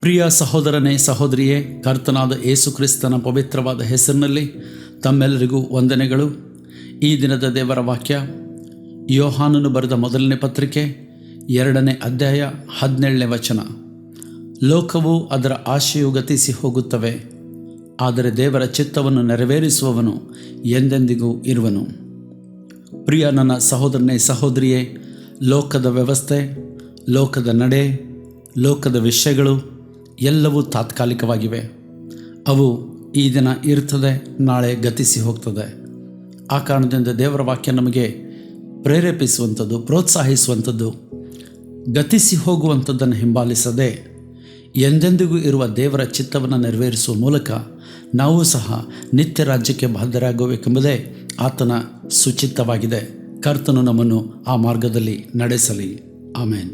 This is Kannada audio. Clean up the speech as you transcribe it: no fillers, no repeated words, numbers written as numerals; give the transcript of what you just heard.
ಪ್ರಿಯ ಸಹೋದರನೇ ಸಹೋದರಿಯೇ, ಕರ್ತನಾದ ಯೇಸು ಕ್ರಿಸ್ತನ ಪವಿತ್ರವಾದ ಹೆಸರಿನಲ್ಲಿ ತಮ್ಮೆಲ್ಲರಿಗೂ ವಂದನೆಗಳು. ಈ ದಿನದ ದೇವರ ವಾಕ್ಯ ಯೋಹಾನನು ಬರೆದ ಮೊದಲನೇ ಪತ್ರಿಕೆ 2ನೇ ಅಧ್ಯಾಯ 17ನೇ ವಚನ. ಲೋಕವು ಅದರ ಆಶೆಯು ಗತಿಸಿ ಹೋಗುತ್ತವೆ, ಆದರೆ ದೇವರ ಚಿತ್ತವನ್ನು ನೆರವೇರಿಸುವವನು ಎಂದೆಂದಿಗೂ ಇರುವನು. ಪ್ರಿಯ ನನ್ನ ಸಹೋದರನೇ ಸಹೋದರಿಯೇ, ಲೋಕದ ವ್ಯವಸ್ಥೆ, ಲೋಕದ ನಡೆ, ಲೋಕದ ವಿಷಯಗಳು ಎಲ್ಲವೂ ತಾತ್ಕಾಲಿಕವಾಗಿವೆ. ಅವು ಈ ದಿನ ಇರ್ತದೆ, ನಾಳೆ ಗತಿಸಿ ಹೋಗ್ತದೆ. ಆ ಕಾರಣದಿಂದ ದೇವರ ವಾಕ್ಯ ನಮಗೆ ಪ್ರೇರೇಪಿಸುವಂಥದ್ದು, ಪ್ರೋತ್ಸಾಹಿಸುವಂಥದ್ದು, ಗತಿಸಿ ಹೋಗುವಂಥದ್ದನ್ನು ಹಿಂಬಾಲಿಸದೆ ಎಂದೆಂದಿಗೂ ಇರುವ ದೇವರ ಚಿತ್ತವನ್ನು ನೆರವೇರಿಸುವ ಮೂಲಕ ನಾವು ಸಹ ನಿತ್ಯ ರಾಜ್ಯಕ್ಕೆ ಬಾಧ್ಯರಾಗಬೇಕೆಂಬುದೇ ಆತನ ಸುಚಿತ್ತವಾಗಿದೆ. ಕರ್ತನು ನಮ್ಮನ್ನು ಆ ಮಾರ್ಗದಲ್ಲಿ ನಡೆಸಲಿ. ಆಮೇನ್.